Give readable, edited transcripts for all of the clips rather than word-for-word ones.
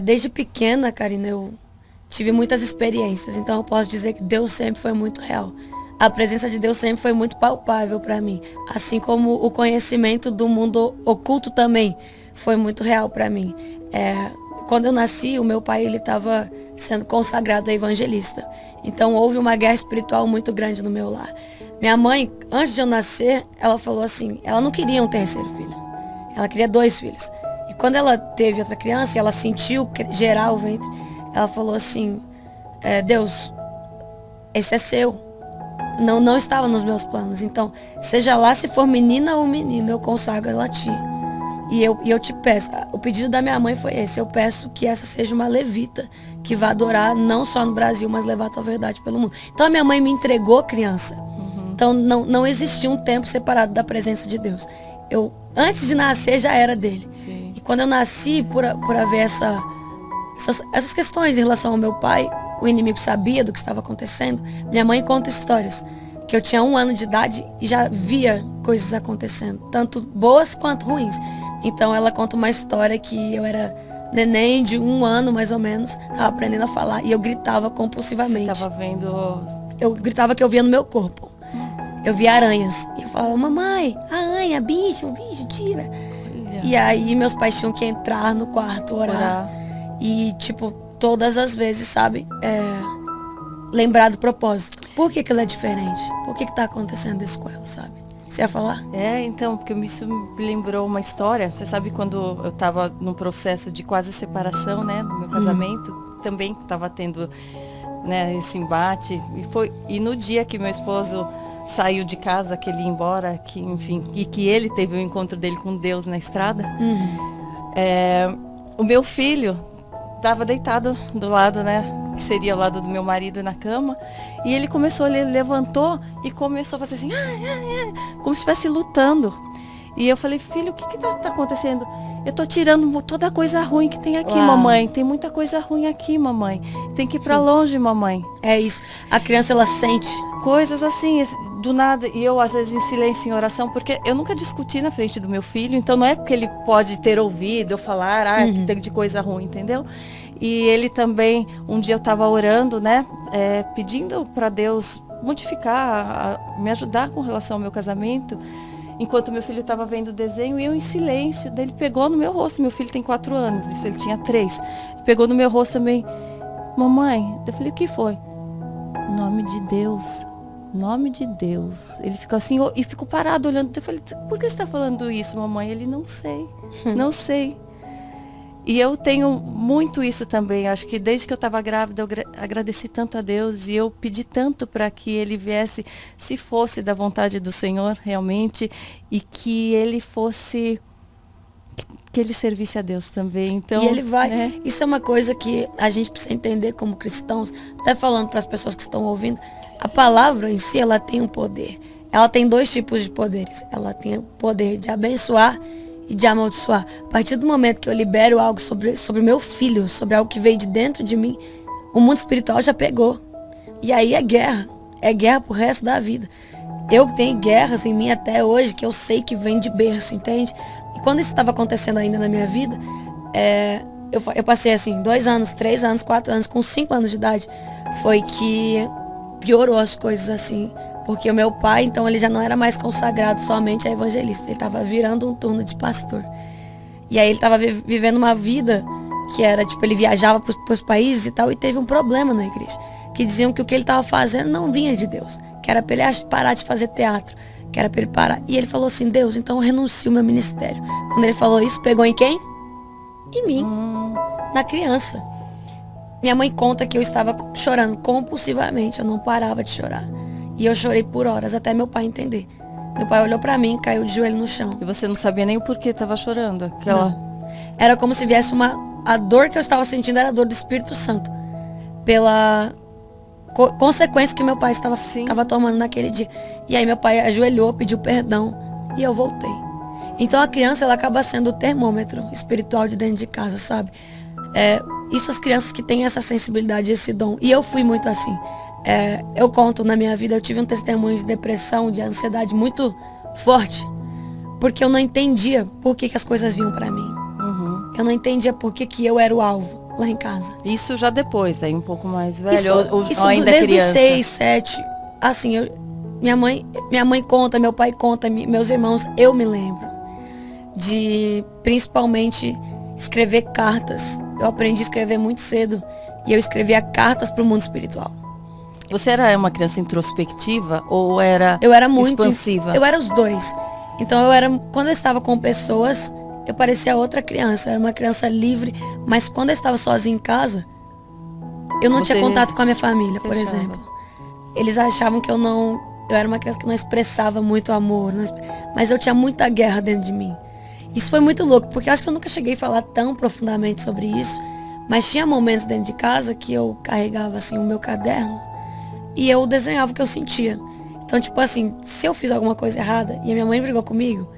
Desde pequena, Karina, eu tive muitas experiências, então eu posso dizer que Deus sempre foi muito real. A presença de Deus sempre foi muito palpável para mim, assim como o conhecimento do mundo oculto também foi muito real para mim. Quando eu nasci, o meu pai ele estava sendo consagrado a evangelista. Então houve uma guerra espiritual muito grande no meu lar. Minha mãe, antes de eu nascer, ela falou assim, ela não queria um terceiro filho. Ela queria 2 filhos. E quando ela teve outra criança, e ela sentiu gerar o ventre, ela falou assim, Deus, esse é seu. Não estava nos meus planos. Então, seja lá se for menina ou menino, eu consagro ela a ti. E eu te peço, o pedido da minha mãe foi esse, eu peço que essa seja uma levita, que vá adorar não só no Brasil, mas levar a tua verdade pelo mundo. Então a minha mãe me entregou criança. Então não existia um tempo separado da presença de Deus. Eu, antes de nascer, já era dele. Sim. E quando eu nasci, por haver essas questões em relação ao meu pai, o inimigo sabia do que estava acontecendo. Minha mãe conta histórias que eu tinha 1 ano de idade e já via coisas acontecendo, tanto boas quanto ruins. Então ela conta uma história que eu era neném de 1 ano mais ou menos, estava aprendendo a falar e eu gritava compulsivamente. Você estava vendo... Eu gritava que eu via no meu corpo. Eu via aranhas. E eu falava, mamãe, aranha, bicho, tira. E aí meus pais tinham que entrar no quarto, orar. E tipo, todas as vezes, sabe, lembrar do propósito. Por que ela é diferente? Por que tá acontecendo isso com ela, sabe? Você ia falar? Então, porque isso me lembrou uma história. Você sabe quando eu estava num processo de quase separação, né, do meu casamento, também estava tendo, né, esse embate. E no dia que meu esposo saiu de casa, que ele ia embora, que, enfim, e que ele teve o encontro dele com Deus na estrada, o meu filho estava deitado do lado, né, que seria o lado do meu marido na cama, e ele levantou e começou a fazer assim, como se estivesse lutando. E eu falei, filho, o que está acontecendo? Eu estou tirando toda a coisa ruim que tem aqui, mamãe. Tem muita coisa ruim aqui, mamãe. Tem que ir para longe, mamãe. É isso. A criança, ela sente coisas assim, do nada. E eu, às vezes, em silêncio, em oração, porque eu nunca discuti na frente do meu filho. Então, não é porque ele pode ter ouvido eu falar, que tem de coisa ruim, entendeu? E ele também, um dia eu estava orando, né? Pedindo para Deus modificar, me ajudar com relação ao meu casamento. Enquanto meu filho estava vendo o desenho, e eu em silêncio, daí ele pegou no meu rosto, meu filho tem 4 anos, isso ele tinha 3. Pegou no meu rosto também, mamãe, eu falei, o que foi? Nome de Deus, nome de Deus. Ele ficou assim, e ficou parado olhando, eu falei, por que você está falando isso, mamãe? Ele, não sei, não sei. E eu tenho muito isso também, acho que desde que eu estava grávida, eu agradeci tanto a Deus e eu pedi tanto para que ele viesse, se fosse da vontade do Senhor realmente, e que ele fosse, que ele servisse a Deus também. Então, e ele vai, né? Isso é uma coisa que a gente precisa entender como cristãos, até falando para as pessoas que estão ouvindo, a palavra em si, ela tem um poder. Ela tem 2 tipos de poderes. Ela tem o poder de abençoar e de amaldiçoar. A partir do momento que eu libero algo sobre meu filho, sobre algo que veio de dentro de mim, o mundo espiritual já pegou. E aí é guerra pro resto da vida. Eu tenho guerras em mim até hoje que eu sei que vem de berço, entende? E quando isso estava acontecendo ainda na minha vida, eu passei assim, 2 anos, 3 anos, 4 anos, com 5 anos de idade, foi que piorou as coisas assim. Porque o meu pai, então, ele já não era mais consagrado somente a evangelista. Ele estava virando um turno de pastor. E aí ele estava vivendo uma vida que era, tipo, ele viajava para os países e tal, e teve um problema na igreja. Que diziam que o que ele estava fazendo não vinha de Deus. Que era para ele parar de fazer teatro. Que era para ele parar. E ele falou assim, Deus, então eu renuncio ao meu ministério. Quando ele falou isso, pegou em quem? Em mim. Na criança. Minha mãe conta que eu estava chorando compulsivamente. Eu não parava de chorar. E eu chorei por horas, até meu pai entender. Meu pai olhou pra mim, caiu de joelho no chão. E você não sabia nem o porquê estava chorando? Não. Era como se viesse a dor que eu estava sentindo era a dor do Espírito Santo. Pela consequência que meu pai estava tomando naquele dia. E aí meu pai ajoelhou, pediu perdão e eu voltei. Então a criança, ela acaba sendo o termômetro espiritual de dentro de casa, sabe? Isso as crianças que têm essa sensibilidade, esse dom. E eu fui muito assim. Eu conto na minha vida, eu tive um testemunho de depressão, de ansiedade muito forte, porque eu não entendia por que as coisas vinham pra mim. Eu não entendia por que eu era o alvo lá em casa. Isso já depois, aí um pouco mais velho, Isso ou ainda desde criança? os 6, 7. Assim, minha mãe conta, meu pai conta, meus irmãos, eu me lembro de principalmente escrever cartas. Eu aprendi a escrever muito cedo e eu escrevia cartas para o mundo espiritual. Você era uma criança introspectiva ou era Eu era muito expansiva? Eu era os dois. Então quando eu estava com pessoas, eu parecia outra criança. Eu era uma criança livre, mas quando eu estava sozinha em casa, eu não tinha contato com a minha família, por exemplo. Eles achavam que eu era uma criança que não expressava muito amor, mas eu tinha muita guerra dentro de mim. Isso foi muito louco, porque eu acho que eu nunca cheguei a falar tão profundamente sobre isso, mas tinha momentos dentro de casa que eu carregava assim o meu caderno e eu desenhava o que eu sentia. Então, tipo assim, se eu fiz alguma coisa errada e a minha mãe brigou comigo,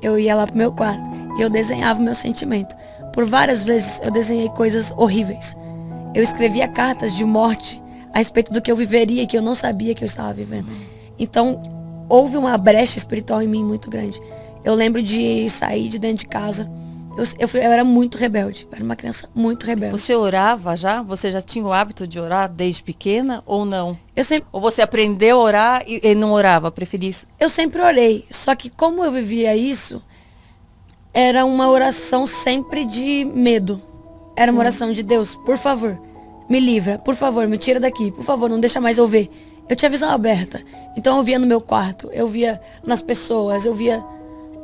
eu ia lá pro meu quarto e eu desenhava o meu sentimento. Por várias vezes eu desenhei coisas horríveis. Eu escrevia cartas de morte a respeito do que eu viveria e que eu não sabia que eu estava vivendo. Então, houve uma brecha espiritual em mim muito grande. Eu lembro de sair de dentro de casa. Eu era muito rebelde. Eu era uma criança muito rebelde. Você orava já? Você já tinha o hábito de orar desde pequena ou não? Ou você aprendeu a orar e não orava? Preferia isso? Eu sempre orei. Só que como eu vivia isso, era uma oração sempre de medo. Era uma oração de Deus, por favor, me livra. Por favor, me tira daqui. Por favor, não deixa mais eu ver. Eu tinha visão aberta. Então eu via no meu quarto. Eu via nas pessoas. Eu via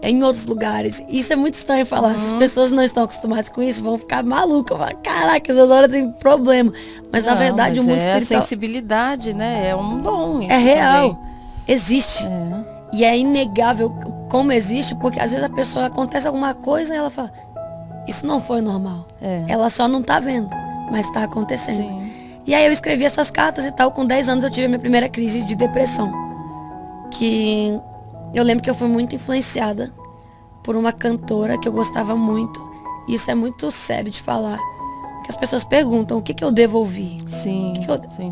em outros lugares. Isso é muito estranho falar. Se as pessoas não estão acostumadas com isso, vão ficar malucas. Caraca, Isadora tem problema. Mas na verdade o mundo espiritual... sensibilidade, né? É um dom. É real. Também. Existe. É. E é inegável como existe, porque às vezes a pessoa acontece alguma coisa e ela fala, isso não foi normal. Ela só não tá vendo, mas tá acontecendo. Sim. E aí eu escrevi essas cartas e tal. Com 10 anos eu tive a minha primeira crise de depressão. Que... eu lembro que eu fui muito influenciada por uma cantora que eu gostava muito. E isso é muito sério de falar. Porque as pessoas perguntam o que eu devo ouvir. Sim,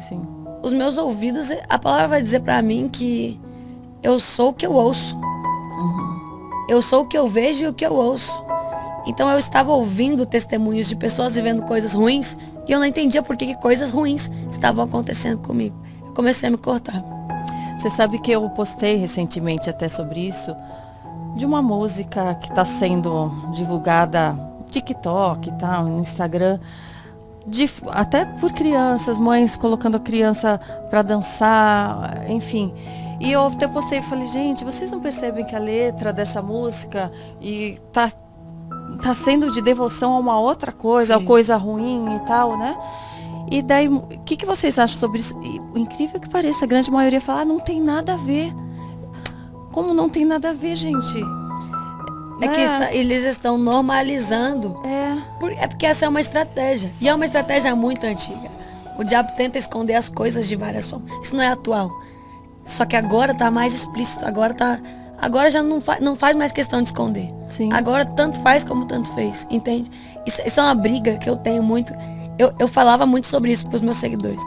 sim. Os meus ouvidos, a palavra vai dizer pra mim que eu sou o que eu ouço. Eu sou o que eu vejo e o que eu ouço. Então eu estava ouvindo testemunhos de pessoas vivendo coisas ruins e eu não entendia por que coisas ruins estavam acontecendo comigo. Eu comecei a me cortar. Você sabe que eu postei recentemente até sobre isso, de uma música que está sendo divulgada no TikTok e tal, no Instagram, até por crianças, mães colocando a criança para dançar, enfim. E eu até postei e falei, gente, vocês não percebem que a letra dessa música tá sendo de devoção a uma outra coisa, a coisa ruim e tal, né? E daí, o que vocês acham sobre isso? E, o incrível que pareça, a grande maioria fala, não tem nada a ver. Como não tem nada a ver, gente? É que eles estão normalizando. É porque essa é uma estratégia. E é uma estratégia muito antiga. O diabo tenta esconder as coisas de várias formas. Isso não é atual. Só que agora tá mais explícito. Agora já não faz mais questão de esconder. Sim. Agora tanto faz como tanto fez. Entende? Isso é uma briga que eu tenho muito. Eu falava muito sobre isso para os meus seguidores.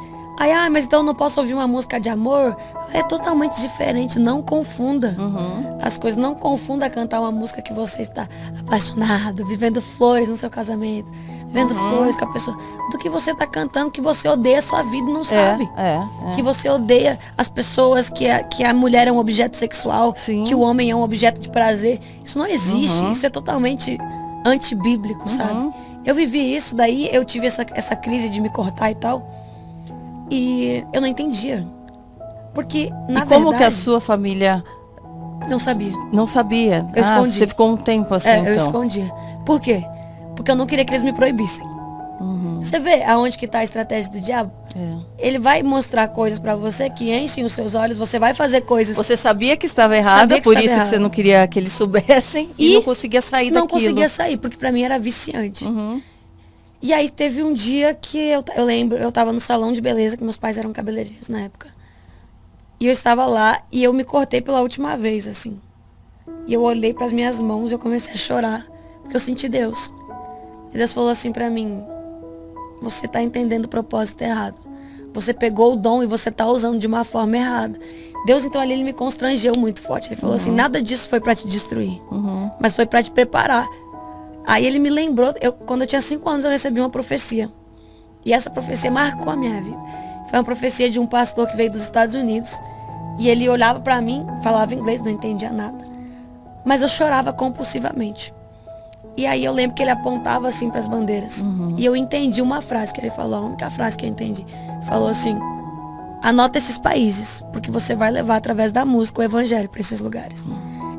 Mas então eu não posso ouvir uma música de amor? É totalmente diferente, não confunda as coisas. Não confunda cantar uma música que você está apaixonado, vivendo flores no seu casamento, vivendo flores com a pessoa, do que você está cantando que você odeia a sua vida e não sabe. Que você odeia as pessoas, que a mulher é um objeto sexual, que o homem é um objeto de prazer. Isso não existe, isso é totalmente antibíblico, sabe? Eu vivi isso, daí eu tive essa crise de me cortar e tal. E eu não entendia. Porque, na verdade... como que a sua família... Não sabia. Não sabia? Eu escondi. Você ficou um tempo assim, então. Eu escondia. Por quê? Porque eu não queria que eles me proibissem. Você vê aonde que tá a estratégia do diabo? Ele vai mostrar coisas pra você que enchem os seus olhos, você vai fazer coisas... Você sabia que estava errada, por isso que você não queria que eles soubessem e não conseguia sair daquilo. Não conseguia sair, porque pra mim era viciante. E aí teve um dia que eu lembro, eu tava no salão de beleza, que meus pais eram cabeleireiros na época. E eu estava lá e eu me cortei pela última vez, assim. E eu olhei pras minhas mãos e eu comecei a chorar, porque eu senti Deus. E Deus falou assim pra mim, você tá entendendo o propósito errado. Você pegou o dom e você tá usando de uma forma errada. Deus, então, ali, ele me constrangeu muito forte. Ele falou assim, nada disso foi pra te destruir, mas foi pra te preparar. Aí ele me lembrou, quando eu tinha 5 anos eu recebi uma profecia. E essa profecia marcou a minha vida. Foi uma profecia de um pastor que veio dos Estados Unidos. E ele olhava pra mim, falava inglês, não entendia nada. Mas eu chorava compulsivamente. E aí eu lembro que ele apontava assim pras bandeiras. E eu entendi uma frase que ele falou, a única frase que eu entendi. Falou assim, anota esses países, porque você vai levar através da música o evangelho pra esses lugares.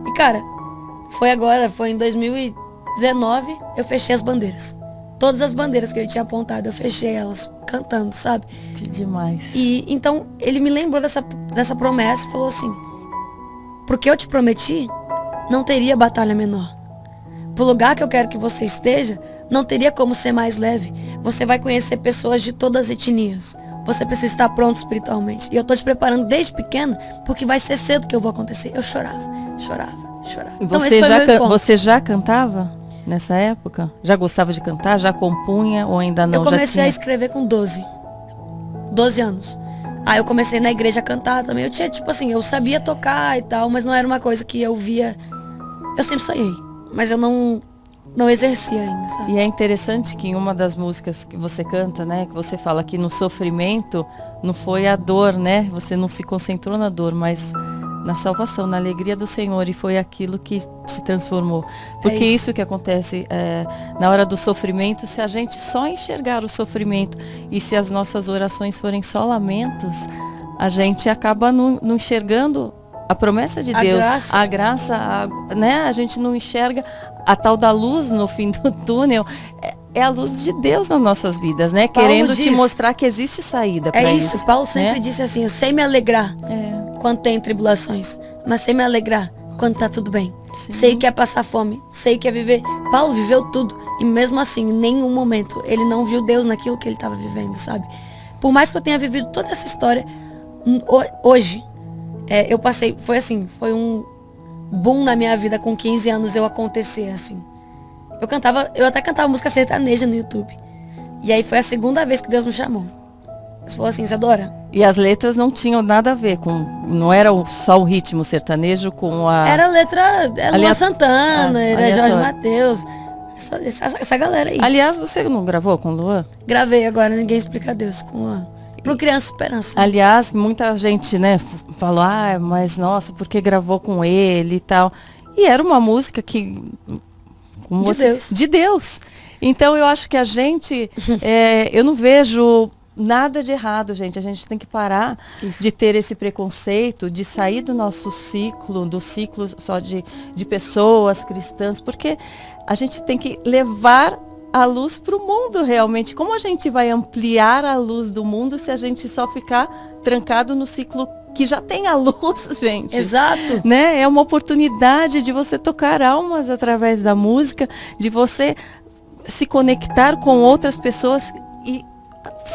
E cara, foi em 2019, eu fechei as bandeiras. Todas as bandeiras que ele tinha apontado, eu fechei elas cantando, sabe? Que demais. E então ele me lembrou dessa promessa e falou assim, porque eu te prometi, não teria batalha menor. Pro lugar que eu quero que você esteja, não teria como ser mais leve. Você vai conhecer pessoas de todas as etnias. Você precisa estar pronto espiritualmente. E eu tô te preparando desde pequeno, porque vai ser cedo que eu vou acontecer. Eu chorava. Então, você já cantava nessa época? Já gostava de cantar? Já compunha ou ainda não? Eu comecei a escrever com 12 anos. Aí eu comecei na igreja a cantar também. Eu tinha, tipo assim, eu sabia tocar e tal, mas não era uma coisa que eu via. Eu sempre sonhei, mas eu não exercia ainda, sabe? E é interessante que em uma das músicas que você canta, né, que você fala que no sofrimento não foi a dor, né? Você não se concentrou na dor, mas na salvação, na alegria do Senhor, e foi aquilo que te transformou. Porque isso que acontece na hora do sofrimento, se a gente só enxergar o sofrimento e se as nossas orações forem só lamentos, a gente acaba não enxergando a promessa de Deus, a graça, né? A gente não enxerga a tal da luz no fim do túnel. É a luz de Deus nas nossas vidas, né? Paulo querendo te diz, mostrar que existe saída para isso. É isso, Paulo sempre disse assim, eu sei me alegrar quando tem tribulações, mas sei me alegrar quando tá tudo bem. Sim. Sei que é passar fome, sei que é viver. Paulo viveu tudo e mesmo assim, em nenhum momento, ele não viu Deus naquilo que ele estava vivendo, sabe? Por mais que eu tenha vivido toda essa história, hoje, eu passei, foi um boom na minha vida com 15 anos eu acontecer assim. Eu até cantava música sertaneja no YouTube. E aí foi a segunda vez que Deus me chamou. Ele falou assim, Isadora. E as letras não tinham nada a ver com, não era só o ritmo sertanejo com a... Era letra, Luan Santana, era Jorge Mateus, essa galera aí. Aliás, você não gravou com o Luan? Gravei agora, Ninguém Explica Deus, com o Luan. Pro Criança Esperança. Aliás, muita gente, né, falou, mas nossa, porque gravou com ele e tal. E era uma música que... De Deus. Então eu acho que a gente, eu não vejo nada de errado, gente. A gente tem que parar de ter esse preconceito, de sair do nosso ciclo, do ciclo só de pessoas cristãs, porque a gente tem que levar a luz para o mundo realmente. Como a gente vai ampliar a luz do mundo se a gente só ficar trancado no ciclo que já tem a luz, gente? Exato. Né? É uma oportunidade de você tocar almas através da música, de você se conectar com outras pessoas e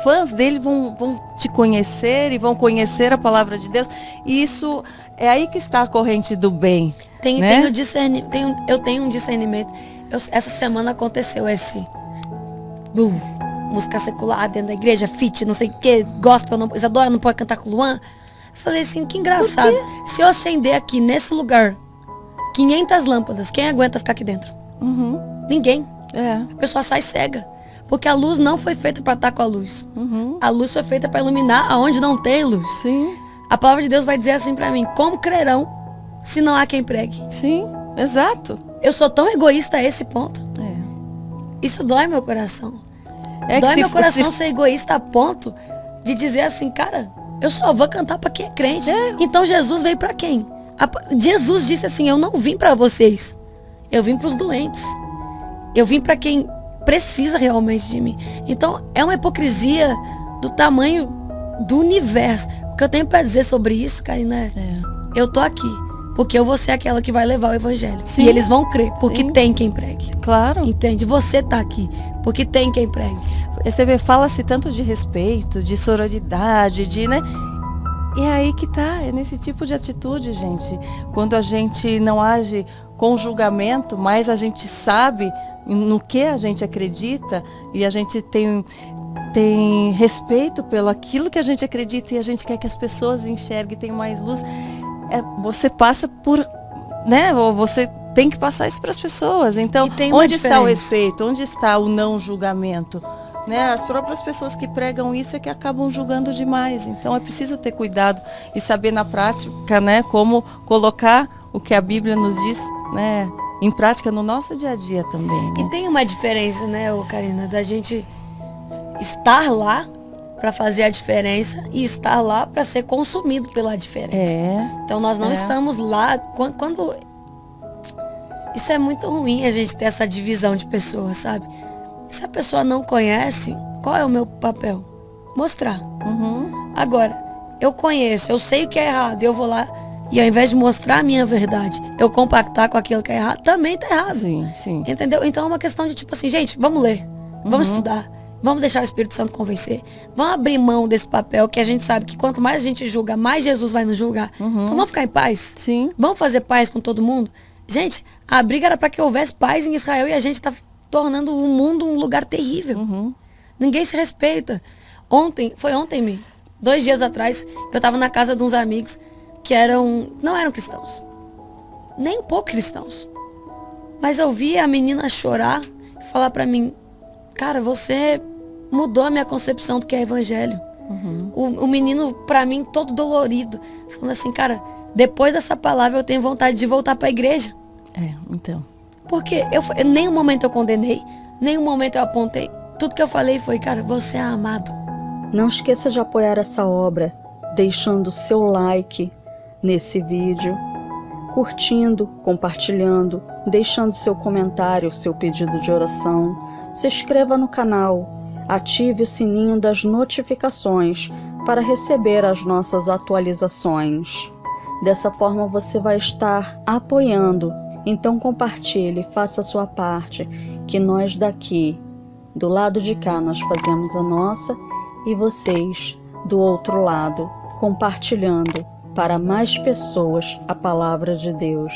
fãs dele vão te conhecer e vão conhecer a palavra de Deus. E isso é aí que está a corrente do bem. Eu tenho um discernimento. Essa semana aconteceu música secular dentro da igreja, fit, não sei o que, gospel, Isadora não pode cantar com o Luan. Eu falei assim, que engraçado. Se eu acender aqui nesse lugar 500 lâmpadas, quem aguenta ficar aqui dentro? Ninguém. A pessoa sai cega. Porque a luz não foi feita para estar com a luz. A luz foi feita para iluminar aonde não tem luz. Sim. A palavra de Deus vai dizer assim para mim, como crerão se não há quem pregue? Sim, exato. Eu sou tão egoísta a esse ponto. Isso dói meu coração. Dói meu coração ser egoísta a ponto de dizer assim, cara, eu só vou cantar para quem é crente. Então Jesus veio para quem? Jesus disse assim, eu não vim para vocês. Eu vim para os doentes. Eu vim para quem precisa realmente de mim. Então é uma hipocrisia do tamanho do universo. O que eu tenho para dizer sobre isso, Karina, eu tô aqui porque eu vou ser aquela que vai levar o evangelho. Sim. E eles vão crer, porque tem quem pregue. Claro. Entende? Você tá aqui, porque tem quem pregue. Você vê, fala-se tanto de respeito, de sororidade, né? E é aí que tá, é nesse tipo de atitude, gente. Quando a gente não age com julgamento, mas a gente sabe no que a gente acredita e a gente tem respeito pelo aquilo que a gente acredita e a gente quer que as pessoas enxerguem, tenham mais luz. Você passa por, né? Você tem que passar isso para as pessoas. Então, E tem uma onde está o diferença. respeito? Onde está o não julgamento? Né? As próprias pessoas que pregam isso é que acabam julgando demais. Então, é preciso ter cuidado e saber na prática, né, como colocar o que a Bíblia nos diz, né, em prática no nosso dia a dia também. Né? E tem uma diferença, né, ô Karina, da gente estar lá para fazer a diferença e estar lá para ser consumido pela diferença. Então nós não estamos lá quando isso é muito ruim, a gente ter essa divisão de pessoas, sabe? Se a pessoa não conhece, qual é o meu papel? Mostrar. Agora, eu conheço, eu sei o que é errado, eu vou lá e ao invés de mostrar a minha verdade, eu compactar com aquilo que é errado, também tá errado. Sim, sim. Entendeu? Então é uma questão de tipo assim, gente, vamos ler, vamos estudar, vamos deixar o Espírito Santo convencer, vamos abrir mão desse papel que a gente sabe que quanto mais a gente julga, mais Jesus vai nos julgar. Então vamos ficar em paz? Sim. Vamos fazer paz com todo mundo? Gente, a briga era para que houvesse paz em Israel e a gente tá tornando o mundo um lugar terrível. Ninguém se respeita. Foi ontem, 2 dias atrás, eu tava na casa de uns amigos que não eram cristãos. Nem um pouco cristãos. Mas eu vi a menina chorar e falar pra mim, cara, você mudou a minha concepção do que é evangelho. O menino, pra mim, todo dolorido, falando assim, cara, depois dessa palavra eu tenho vontade de voltar pra igreja. Então. Porque em nenhum momento eu condenei, nenhum momento eu apontei. Tudo que eu falei foi, cara, você é amado. Não esqueça de apoiar essa obra, deixando seu like nesse vídeo, curtindo, compartilhando, deixando seu comentário, seu pedido de oração. Se inscreva no canal, ative o sininho das notificações para receber as nossas atualizações. Dessa forma você vai estar apoiando. Então compartilhe, faça a sua parte, que nós daqui, do lado de cá, nós fazemos a nossa e vocês, do outro lado, compartilhando para mais pessoas a palavra de Deus.